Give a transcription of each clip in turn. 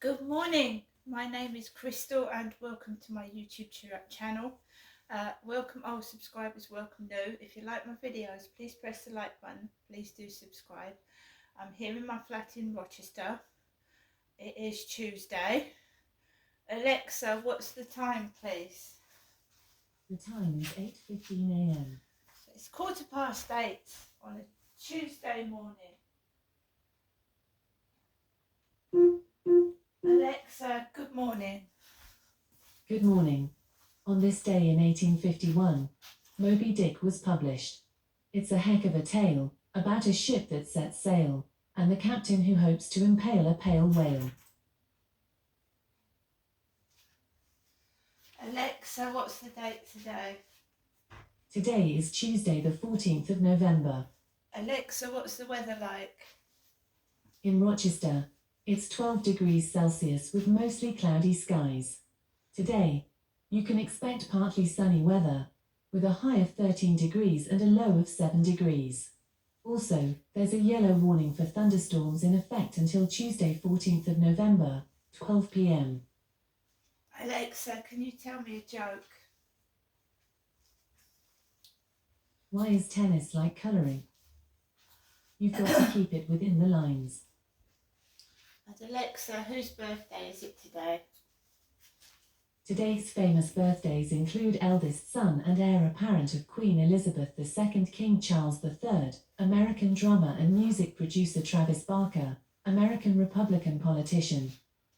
Good morning, my name is Crystal and welcome to my YouTube channel. Welcome old subscribers, welcome new. If you like my videos, please press the like button, please do subscribe. I'm here in my flat in Rochester. It is Tuesday. Alexa, what's the time please? The time is 8:15 a.m. So it's 8:15 on a Tuesday morning. Alexa, good morning. Good morning. On this day in 1851, Moby Dick was published. It's a heck of a tale, about a ship that sets sail, and the captain who hopes to impale a pale whale. Alexa, what's the date today? Today is Tuesday the 14th of November. Alexa, what's the weather like? In Rochester, it's 12 degrees Celsius with mostly cloudy skies. Today, you can expect partly sunny weather, with a high of 13 degrees and a low of 7 degrees. Also, there's a yellow warning for thunderstorms in effect until Tuesday 14th of November, 12 p.m. Alexa, can you tell me a joke? Why is tennis like colouring? You've got to keep it within the lines. And Alexa, whose birthday is it today? Today's famous birthdays include eldest son and heir apparent of Queen Elizabeth II, King Charles III, American drummer and music producer Travis Barker, American Republican politician,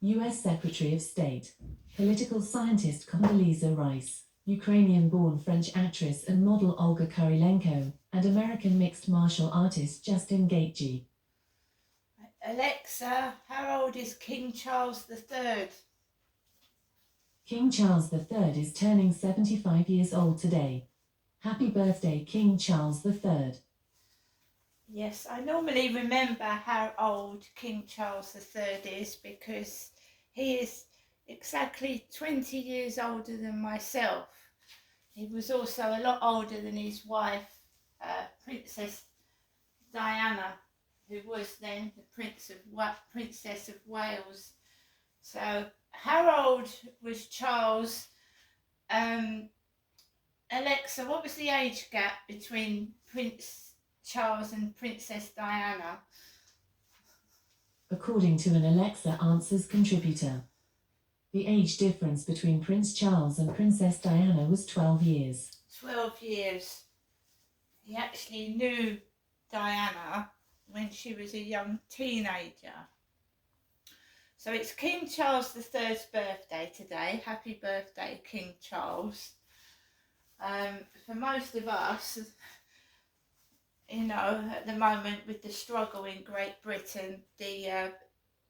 U.S. Secretary of State, political scientist Condoleezza Rice, Ukrainian-born French actress and model Olga Kurilenko, and American mixed martial artist Justin Gaethje. Alexa, how old is King Charles III? King Charles III is turning 75 years old today. Happy birthday, King Charles III. Yes, I normally remember how old King Charles III is because he is exactly 20 years older than myself. He was also a lot older than his wife, Princess Diana, who was then the Princess of Wales. So, how old was Charles? Alexa, what was the age gap between Prince Charles and Princess Diana? According to an Alexa Answers contributor, the age difference between Prince Charles and Princess Diana was 12 years. 12 years. He actually knew Diana when she was a young teenager. So it's King Charles III's birthday today. Happy birthday, King Charles. For most of us, you know, at the moment with the struggle in Great Britain, the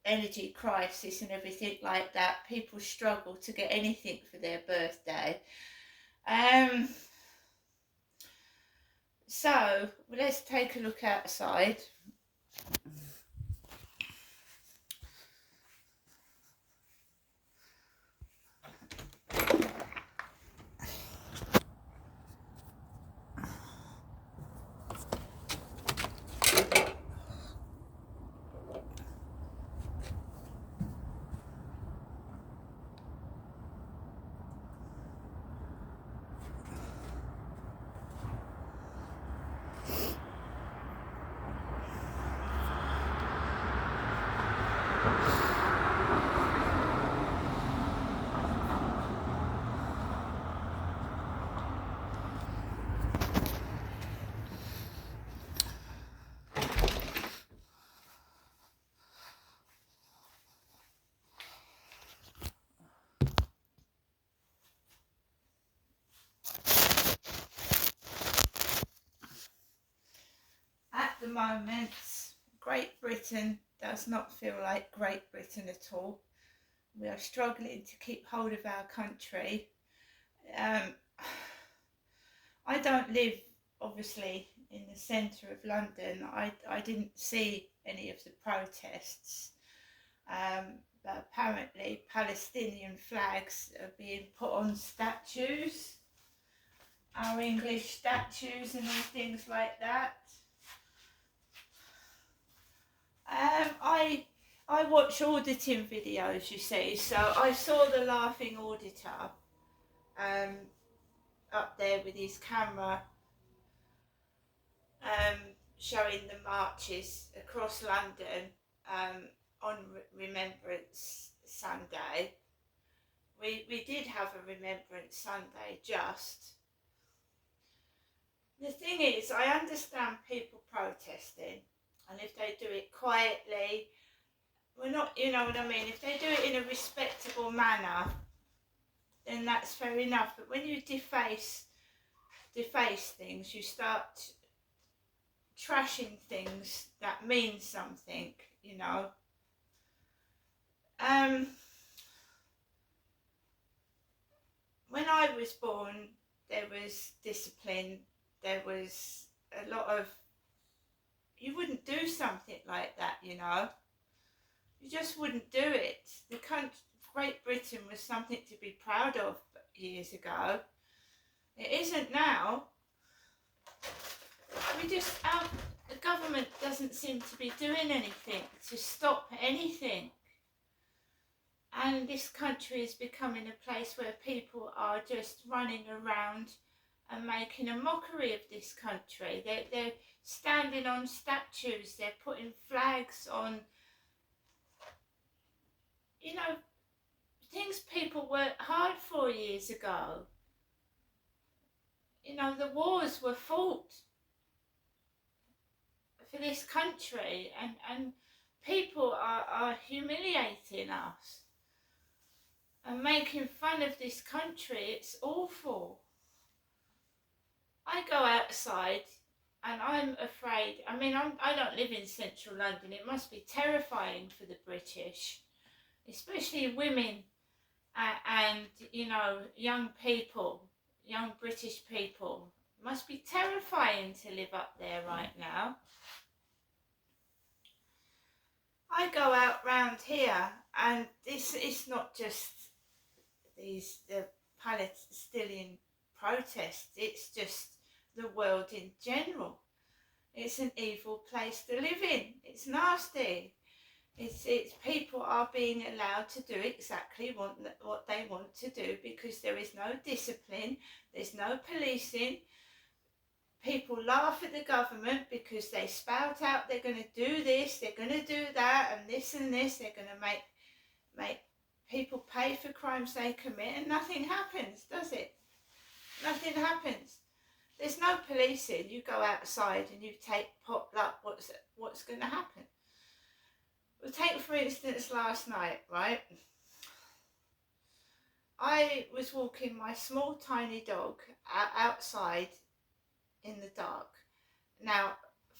energy crisis and everything like that, people struggle to get anything for their birthday. So let's take a look outside. At the moment, Great Britain does not feel like Great Britain at all. We are struggling to keep hold of our country. I don't live, obviously, in the centre of London. I didn't see any of the protests. But apparently Palestinian flags are being put on statues, our English statues and all things like that. I watch auditing videos, you see, so I saw the laughing auditor up there with his camera showing the marches across London on Remembrance Sunday. We did have a Remembrance Sunday, just. The thing is, I understand people protesting, and if they do it quietly, we're not, you know what I mean, if they do it in a respectable manner, then that's fair enough. But when you deface things, you start trashing things that mean something, you know. When I was born, there was discipline, there was a lot of, you wouldn't do something like that, you know. You just wouldn't do it. The country, Great Britain, was something to be proud of years ago. It isn't now. The government doesn't seem to be doing anything to stop anything. And this country is becoming a place where people are just running around and making a mockery of this country. They're standing on statues, they're putting flags on, you know, things people worked hard for years ago. You know, the wars were fought for this country, and people are humiliating us and making fun of this country. It's awful. I go outside and I'm afraid. I mean, I don't live in central London. It must be terrifying for the British, especially women and you know, young people, young British people. It must be terrifying to live up there right now. I go out round here, and this is not just the Palestinian protests, it's just the world in general. It's an evil place to live in. It's nasty. It's people are being allowed to do exactly what they want to do, because there is no discipline, there's no policing. People laugh at the government because they spout out they're going to do this, they're going to do that, and this and this. They're going to make people pay for crimes they commit, and nothing happens, does it? Nothing happens. There's no policing. You go outside and you take pot luck. What's going to happen? Well, take for instance last night, right? I was walking my small tiny dog outside in the dark. Now,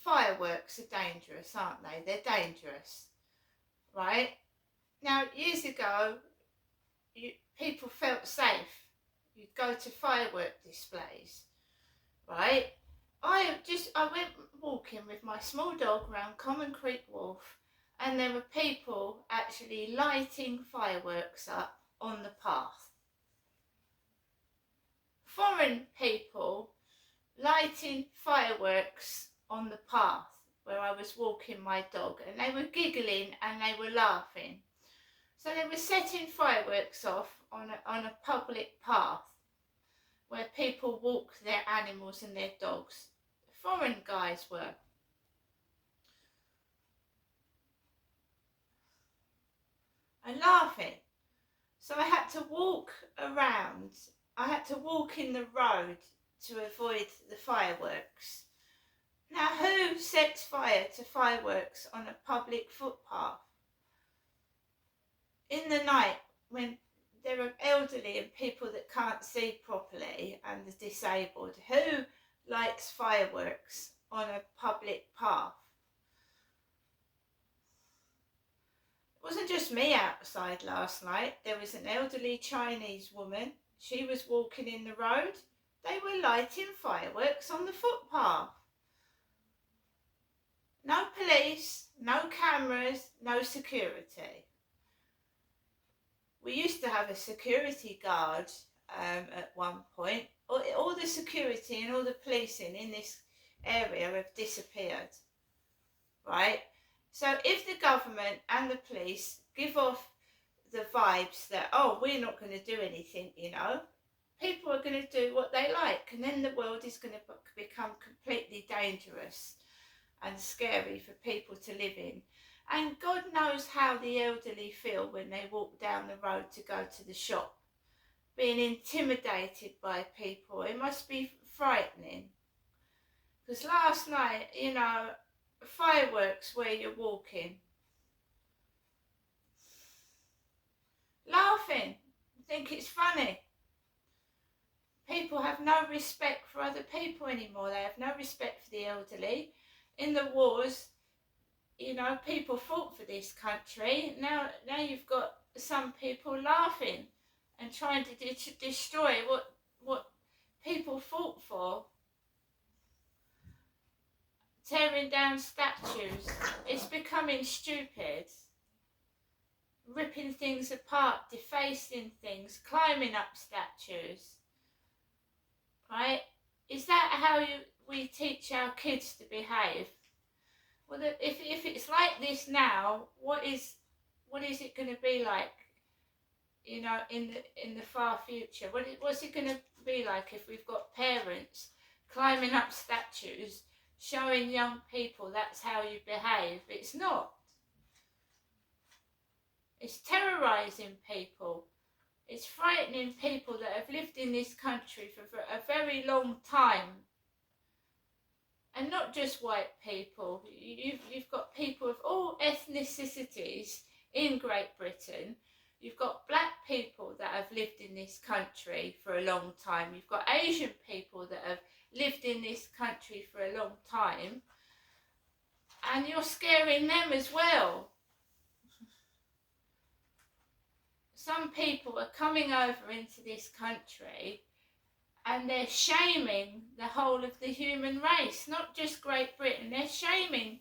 fireworks are dangerous, aren't they? They're dangerous, right? Now, years ago, people felt safe. You'd go to firework displays, right? I went walking with my small dog around Common Creek Wharf, and there were people actually lighting fireworks up on the path. Foreign people lighting fireworks on the path where I was walking my dog, and they were giggling and they were laughing. So they were setting fireworks off on a public path where people walk their animals and their dogs. Foreign guys were. And laughing. So I had to walk around. I had to walk in the road to avoid the fireworks. Now, who sets fire to fireworks on a public footpath? In the night, when there are elderly and people that can't see properly and the disabled, who lights fireworks on a public path? It wasn't just me outside last night. There was an elderly Chinese woman. She was walking in the road. They were lighting fireworks on the footpath. No police, no cameras, no security. We used to have a security guard at one point. All the security and all the policing in this area have disappeared, right? So if the government and the police give off the vibes that, oh, we're not going to do anything, you know, people are going to do what they like, and then the world is going to become completely dangerous and scary for people to live in. And God knows how the elderly feel when they walk down the road to go to the shop, being intimidated by people. It must be frightening. Because last night, you know, fireworks where you're walking, laughing, think it's funny. People have no respect for other people anymore. They have no respect for the elderly. In the wars, you know, people fought for this country. Now you've got some people laughing and trying to destroy what people fought for. Tearing down statues. It's becoming stupid. Ripping things apart, defacing things, climbing up statues. Right? Is that how we teach our kids to behave? Well, if it's like this now, what is it going to be like? You know, in the far future, what's it going to be like if we've got parents climbing up statues, showing young people that's how you behave? It's not. It's terrorising people. It's frightening people that have lived in this country for a very long time. And not just white people. You've got people of all ethnicities in Great Britain. You've got black people that have lived in this country for a long time. You've got Asian people that have lived in this country for a long time. And you're scaring them as well. Some people are coming over into this country and they're shaming the whole of the human race, not just Great Britain. They're shaming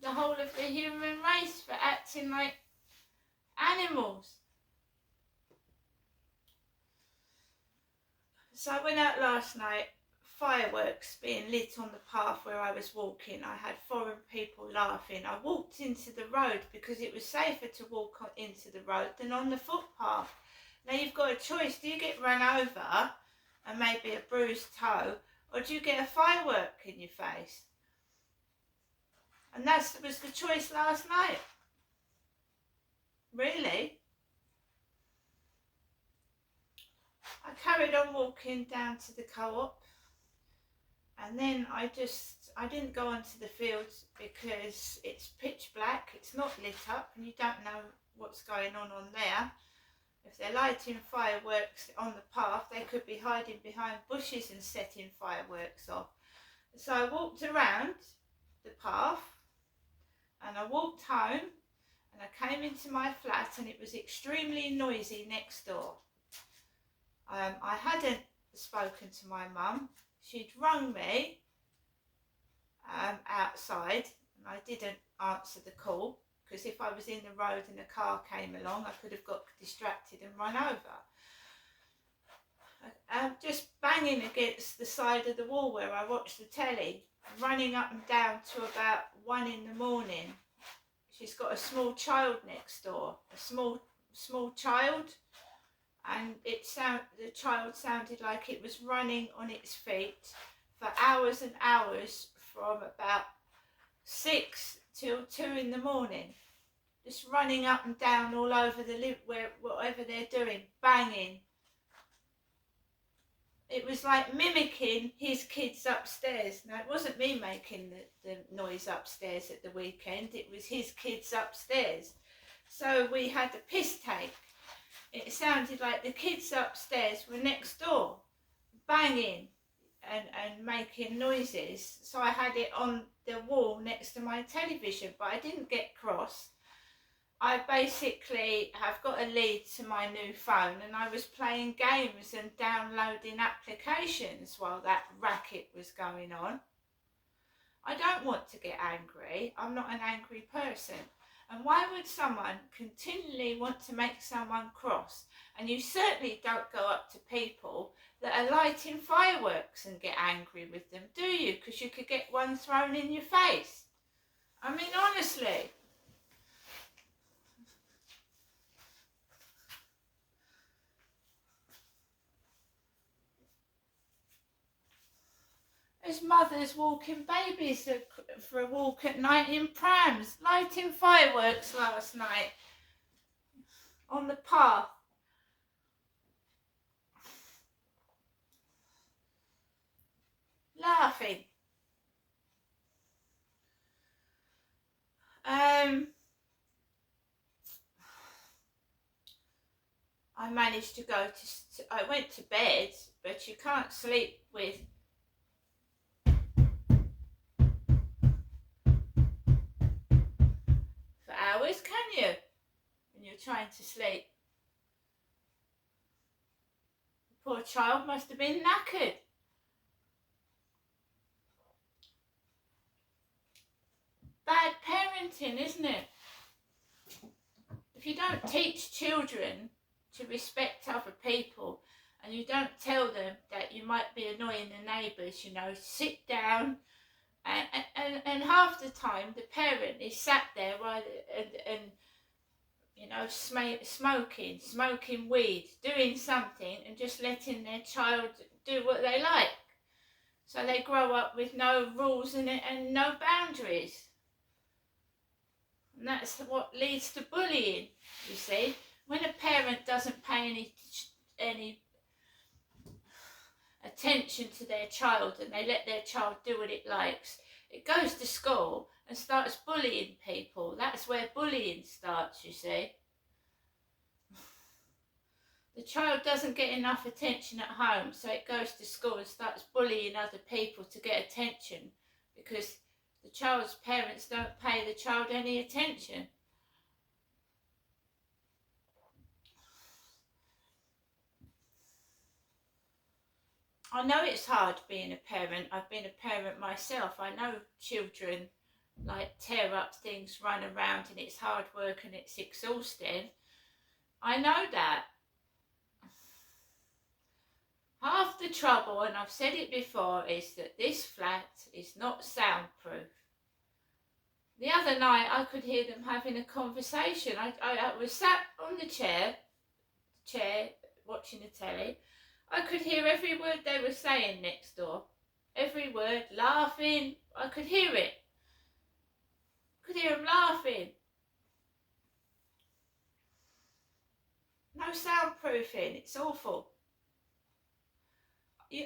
the whole of the human race for acting like animals. So I went out last night, fireworks being lit on the path where I was walking. I had foreign people laughing. I walked into the road because it was safer to walk into the road than on the footpath. Now you've got a choice. Do you get run over and maybe a bruised toe, or do you get a firework in your face? And that was the choice last night. Really? I carried on walking down to the co-op, and then I didn't go onto the fields because it's pitch black, it's not lit up, and you don't know what's going on there. If they're lighting fireworks on the path, they could be hiding behind bushes and setting fireworks off. So I walked around the path and I walked home, and I came into my flat and it was extremely noisy next door. I hadn't spoken to my mum. She'd rung me outside, and I didn't answer the call because if I was in the road and a car came along, I could have got distracted and run over. Just banging against the side of the wall where I watched the telly, running up and down to about 1 a.m. She's got a small child next door, a small child, and the child sounded like it was running on its feet for hours and hours from about 6 till 2 a.m, just running up and down all over whatever they're doing, banging. It was like mimicking his kids upstairs. Now, it wasn't me making the noise upstairs at the weekend, it was his kids upstairs. So we had a piss take. It sounded like the kids upstairs were next door, banging and making noises. So I had it on the wall next to my television, but I didn't get cross. I basically have got a lead to my new phone, and I was playing games and downloading applications while that racket was going on. I don't want to get angry. I'm not an angry person. And why would someone continually want to make someone cross? And you certainly don't go up to people that are lighting fireworks and get angry with them, do you? Because you could get one thrown in your face. I mean, honestly. There's mothers walking babies for a walk at night in prams, lighting fireworks last night on the path. Laughing. I managed to go I went to bed, but you can't sleep with for hours, can you? When you're trying to sleep. The poor child must have been knackered. Bad parenting, isn't it? If you don't teach children to respect other people, and you don't tell them that you might be annoying the neighbours, sit down, and half the time the parent is sat there smoking weed, doing something, and just letting their child do what they like. So they grow up with no rules and no boundaries. And that's what leads to bullying, you see. When a parent doesn't pay any attention to their child and they let their child do what it likes, it goes to school and starts bullying people. That's where bullying starts, you see. The child doesn't get enough attention at home, so it goes to school and starts bullying other people to get attention, because the child's parents don't pay the child any attention. I know it's hard being a parent. I've been a parent myself. I know children tear up things, run around, and it's hard work and it's exhausting. I know that. Half the trouble, and I've said it before, is that this flat is not soundproof. The other night I could hear them having a conversation. I was sat on the chair watching the telly. I could hear every word they were saying next door. Every word, laughing. I could hear it. I could hear them laughing. No soundproofing. It's awful.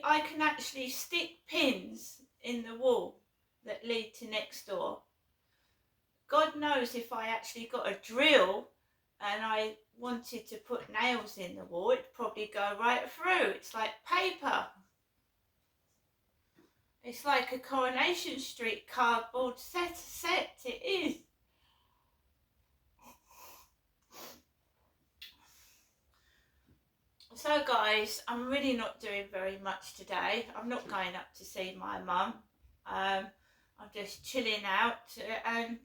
I can actually stick pins in the wall that lead to next door. God knows if I actually got a drill and I wanted to put nails in the wall, it'd probably go right through. It's like paper. It's like a Coronation Street cardboard set. It is. So guys, I'm really not doing very much today. I'm not going up to see my mum. I'm just chilling out, and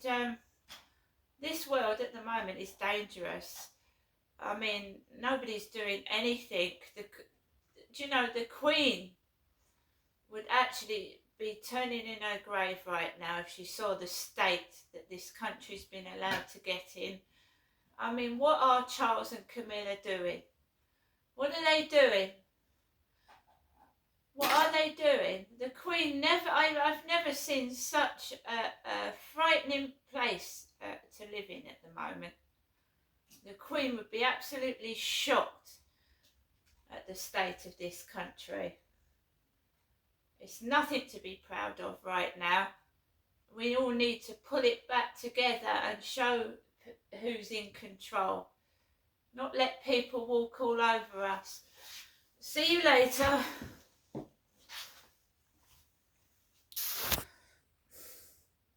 this world at the moment is dangerous. I mean, nobody's doing anything. Do you know, the Queen would actually be turning in her grave right now if she saw the state that this country's been allowed to get in. I mean, what are Charles and Camilla doing? What are they doing? What are they doing? The Queen I've never seen such a frightening place to live in at the moment. The Queen would be absolutely shocked at the state of this country. It's nothing to be proud of right now. We all need to pull it back together and show who's in control. Not let people walk all over us. See you later.